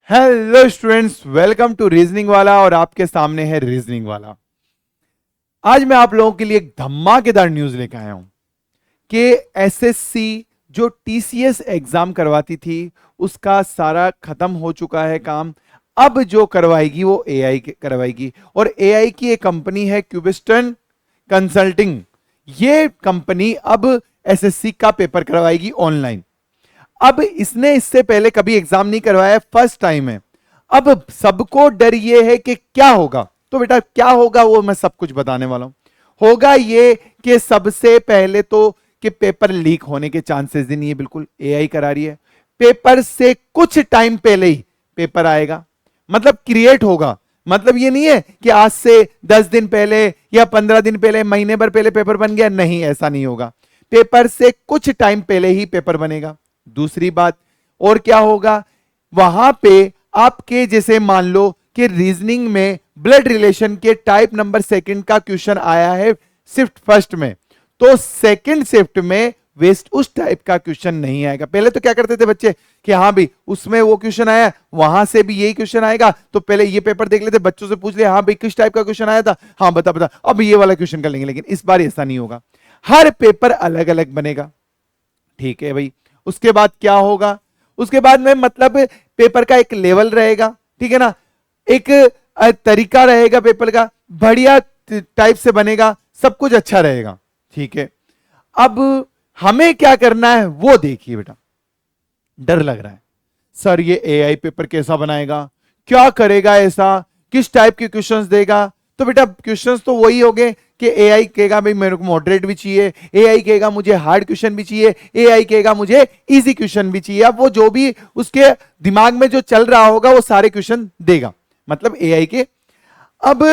Hello students, welcome to reasoning वाला। और आपके सामने है रीजनिंग वाला। आज मैं आप लोगों के लिए एक धमाकेदार न्यूज लेकर आया हूं कि एसएससी जो टीसीएस एग्जाम करवाती थी उसका सारा खत्म हो चुका है काम। अब जो करवाएगी वो एआई करवाएगी, और एआई की एक कंपनी है क्यूबिस्टन कंसल्टिंग। ये कंपनी अब एसएससी का पेपर करवाएगी ऑनलाइन। अब इसने इससे पहले कभी एग्जाम नहीं करवाया, फर्स्ट टाइम है। अब सबको डर ये है कि क्या होगा, तो बेटा क्या होगा वो मैं सब कुछ बताने वाला हूं। होगा ये कि सबसे पहले तो कि पेपर लीक होने के चांसेस ही नहीं है, बिल्कुल एआई करा रही है। पेपर से कुछ टाइम पहले ही पेपर आएगा, मतलब क्रिएट होगा। मतलब ये नहीं है कि आज से 10 दिन पहले या 15 दिन पहले, महीने भर पहले पेपर बन गया, नहीं, ऐसा नहीं होगा। पेपर से कुछ टाइम पहले ही पेपर बनेगा। दूसरी बात और क्या होगा, वहां पे आपके जैसे मान लो कि रीजनिंग में ब्लड रिलेशन के टाइप नंबर सेकंड का क्वेश्चन आया है शिफ्ट फर्स्ट में, तो सेकंड शिफ्ट में वेस्ट उस टाइप का क्वेश्चन नहीं आएगा। पहले तो क्या करते थे बच्चे कि हाँ भी उसमें वो क्वेश्चन आया, वहां से भी यही क्वेश्चन आएगा, तो पहले ये पेपर देख लेते, बच्चों से पूछ ले, हाँ भाई किस टाइप का क्वेश्चन आया था, हाँ बता बता, अब ये वाला क्वेश्चन कर लेंगे। लेकिन इस बार ऐसा नहीं होगा, हर पेपर अलग अलग बनेगा। ठीक है भाई। उसके बाद क्या होगा, उसके बाद में मतलब पेपर का एक लेवल रहेगा, ठीक है ना, एक तरीका रहेगा पेपर का, बढ़िया टाइप से बनेगा, सब कुछ अच्छा रहेगा। ठीक है। अब हमें क्या करना है वो देखिए बेटा। डर लग रहा है सर ये एआई पेपर कैसा बनाएगा, क्या करेगा, ऐसा किस टाइप के क्वेश्चंस देगा। तो बेटा क्वेश्चंस तो वही होंगे कि एआई कहेगा भाई मेरे को मॉडरेट भी चाहिए, एआई कहेगा मुझे हार्ड क्वेश्चन भी चाहिए, एआई कहेगा मुझे इजी क्वेश्चन भी चाहिए। अब वो जो भी उसके दिमाग में जो चल रहा होगा वो सारे क्वेश्चन देगा, मतलब एआई के। अब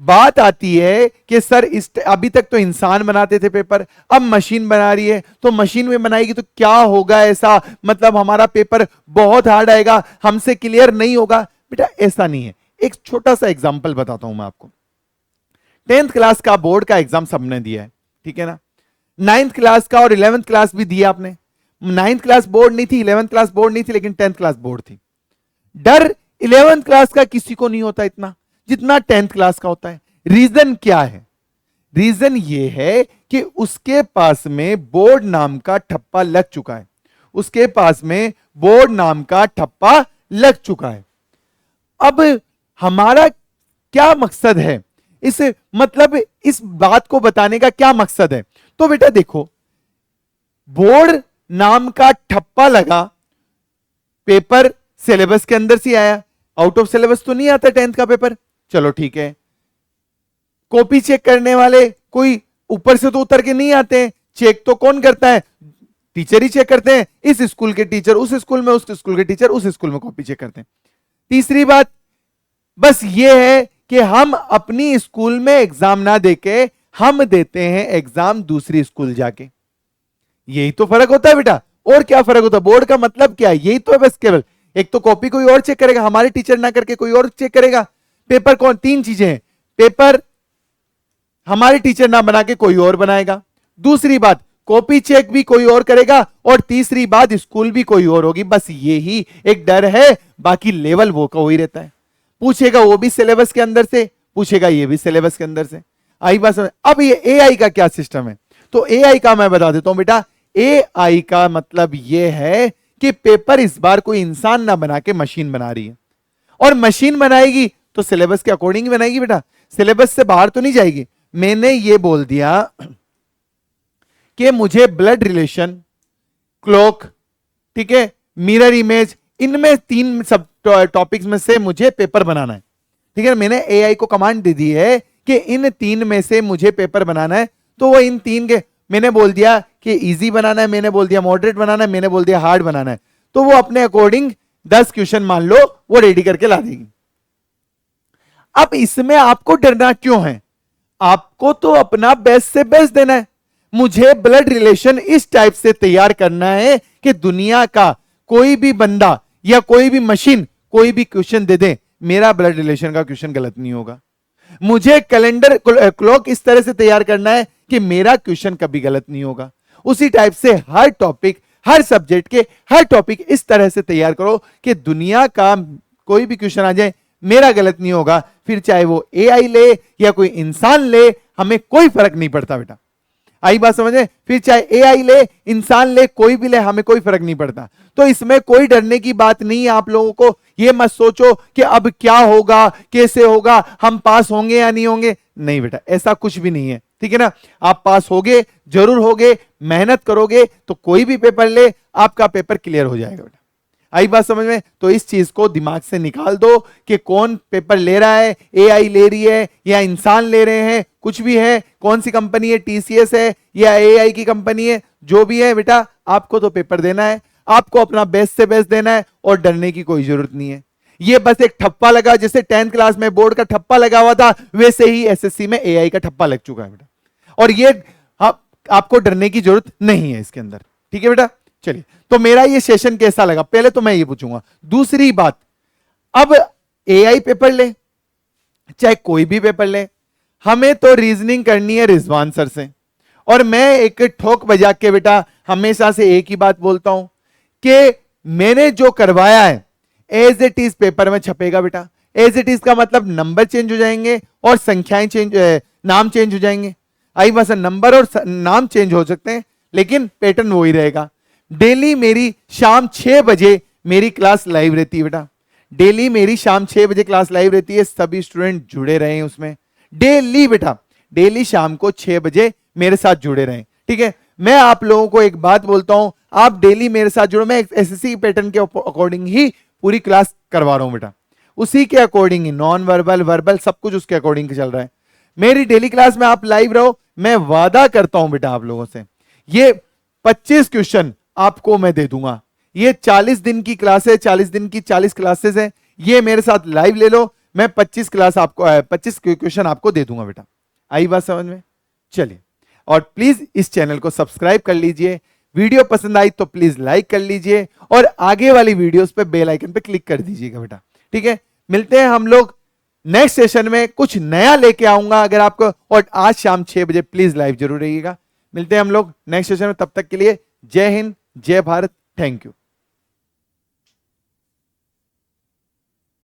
बात आती है कि सर अभी तक तो इंसान बनाते थे पेपर, अब मशीन बना रही है, तो मशीन में बनाएगी तो क्या होगा ऐसा, मतलब हमारा पेपर बहुत हार्ड आएगा, हमसे क्लियर नहीं होगा। बेटा ऐसा नहीं है। एक छोटा सा एग्जांपल बताता हूं मैं आपको। 10th क्लास का बोर्ड का एग्जाम सबने दिया है, ठीक है ना। 9th क्लास का और 11th क्लास भी दिया आपने। 9th क्लास बोर्ड नहीं थी, 11th क्लास बोर्ड नहीं थी, लेकिन 10th क्लास बोर्ड थी। डर 11th क्लास का किसी को नहीं होता इतना जितना 10th क्लास का होता है। रीजन क्या है, रीजन ये है कि उसके पास में बोर्ड नाम का ठप्पा लग चुका है, उसके पास में बोर्ड नाम का ठप्पा लग चुका है। अब हमारा क्या मकसद है इस, मतलब इस बात को बताने का क्या मकसद है। तो बेटा देखो, बोर्ड नाम का ठप्पा लगा, पेपर सिलेबस के अंदर से आया, आउट ऑफ सिलेबस तो नहीं आता 10th का पेपर, चलो ठीक है। कॉपी चेक करने वाले कोई ऊपर से तो उतर के नहीं आते हैं, चेक तो कौन करता है, टीचर ही चेक करते हैं। इस स्कूल के टीचर उस स्कूल में, उस स्कूल के टीचर उस स्कूल में कॉपी चेक करते हैं। तीसरी बात बस ये है कि हम अपनी स्कूल में एग्जाम ना देके हम देते हैं एग्जाम दूसरी स्कूल जाके। यही तो फर्क होता है बेटा, और क्या फर्क होता है। बोर्ड का मतलब क्या है, यही तो है बस केवल। एक तो कॉपी कोई और चेक करेगा, हमारे टीचर ना करके कोई और चेक करेगा। पेपर कौन, तीन चीजें हैं, पेपर हमारे टीचर ना बना के कोई और बनाएगा, दूसरी बात कॉपी चेक भी कोई और करेगा, और तीसरी बात स्कूल भी कोई और होगी। बस यही एक डर है, बाकी लेवल वो का वही रहता है। पूछेगा वो भी सिलेबस के अंदर से, पूछेगा ये भी सिलेबस के अंदर से। आई बात समझ। अब ये एआई का क्या सिस्टम है, तो एआई का मैं बता देता हूं बेटा। एआई का मतलब ये है कि पेपर इस बार कोई इंसान ना बना के मशीन बना रही है, और मशीन बनाएगी तो सिलेबस के अकॉर्डिंग ही बनाएगी बेटा, सिलेबस से बाहर तो नहीं जाएगी। मैंने ये बोल दिया कि मुझे ब्लड रिलेशन, क्लॉक, ठीक है, मिरर इमेज, इनमें तीन सब टॉपिक्स में से मुझे पेपर बनाना है, ठीक है। मैंने एआई को कमांड दे दी है कि इन तीन में से मुझे पेपर बनाना है, तो वो इन तीन के मैंने बोल दिया कि इजी बनाना है, मैंने बोल दिया मॉडरेट बनाना है, मैंने बोल दिया हार्ड बनाना है, तो वो अपने अकॉर्डिंग 10 क्वेश्चन मान लो वो रेडी करके ला देगी। अब इसमें आपको डरना क्यों है, आपको तो अपना बेस्ट से बेस्ट देना है। मुझे ब्लड रिलेशन इस टाइप से तैयार करना है कि दुनिया का कोई भी बंदा या कोई भी मशीन कोई भी क्वेश्चन दे दे, मेरा ब्लड रिलेशन का क्वेश्चन गलत नहीं होगा। मुझे कैलेंडर क्लॉक इस तरह से तैयार करना है कि मेरा क्वेश्चन कभी गलत नहीं होगा। उसी टाइप से हर टॉपिक, हर सब्जेक्ट के हर टॉपिक इस तरह से तैयार करो कि दुनिया का कोई भी क्वेश्चन आ जाए मेरा गलत नहीं होगा, फिर चाहे वो एआई ले या कोई इंसान ले, हमें कोई फर्क नहीं पड़ता बेटा। आई बात समझ में? फिर चाहे एआई ले, इंसान ले, कोई भी ले, हमें कोई फर्क नहीं पड़ता। तो इसमें कोई डरने की बात नहीं है। आप लोगों को ये मत सोचो कि अब क्या होगा, कैसे होगा, हम पास होंगे या नहीं होंगे। नहीं बेटा, ऐसा कुछ भी नहीं है, ठीक है ना। आप पास होगे, जरूर होगे, मेहनत करोगे तो कोई भी पेपर ले, आपका पेपर क्लियर हो जाएगा बेटा। आई बात समझ में? तो इस चीज को दिमाग से निकाल दो कि कौन पेपर ले रहा है, एआई ले रही है या इंसान ले रहे हैं, कुछ भी है, कौन सी कंपनी है, टीसीएस है या एआई की कंपनी है, जो भी है बेटा, आपको तो पेपर देना है, आपको अपना बेस्ट से बेस्ट देना है और डरने की कोई जरूरत नहीं है। ये बस एक ठप्पा लगा, जैसे 10th क्लास में बोर्ड का ठप्पा लगा हुआ था, वैसे ही एसएससी में एआई का ठप्पा लग चुका है बेटा। और ये आपको डरने की जरूरत नहीं है इसके अंदर, ठीक है बेटा। चलिए, तो मेरा ये सेशन कैसा लगा, पहले तो मैं ये पूछूंगा। दूसरी बात, अब एआई पेपर ले चाहे कोई भी पेपर ले, हमें तो रीजनिंग करनी है रिजवान सर से। और मैं एक ठोक बजा के बेटा हमेशा से एक ही बात बोलता हूं कि मैंने जो करवाया है एज इट इज पेपर में छपेगा बेटा। एज इट इज का मतलब नंबर चेंज हो जाएंगे और संख्याएं चेंज, नाम चेंज हो जाएंगे। आई बस, नंबर और नाम चेंज हो सकते हैं लेकिन पैटर्न वही रहेगा। डेली मेरी शाम 6 बजे मेरी क्लास लाइव रहती है बेटा। डेली मेरी शाम 6 बजे क्लास लाइव रहती है, सभी स्टूडेंट जुड़े रहे उसमें डेली बेटा। डेली शाम को 6 बजे मेरे साथ जुड़े रहें, ठीक है। मैं आप लोगों को एक बात बोलता हूं, आप डेली मेरे साथ जुड़ो। मैं एसएससी पैटर्न के अकॉर्डिंग ही पूरी क्लास करवा रहा हूं बेटा, उसी के अकॉर्डिंग ही, नॉन वर्बल वर्बल सब कुछ उसके अकॉर्डिंग चल रहा है। मेरी डेली क्लास में आप लाइव रहो, मैं वादा करता हूं बेटा आप लोगों से, ये 25 क्वेश्चन आपको मैं दे दूंगा। ये 40 दिन की क्लास है, 40 दिन की 40 क्लासेस है। ये मेरे साथ लाइव ले लो, मैं 25 क्लास आपको 25 क्वेश्चन आपको दे दूंगा बेटा। आई बात समझ में? चलिए, और प्लीज इस चैनल को सब्सक्राइब कर लीजिए। वीडियो पसंद आई तो प्लीज लाइक कर लीजिए और आगे वाली वीडियोस पे बेल आइकन पे क्लिक कर दीजिएगा बेटा, ठीक है। मिलते हैं हम लोग नेक्स्ट सेशन में, कुछ नया लेके आऊंगा अगर आपको। और आज शाम 6 बजे प्लीज लाइव जरूर रहिएगा। मिलते हैं हम लोग नेक्स्ट सेशन में, तब तक के लिए जय हिंद, जय भारत, थैंक यू।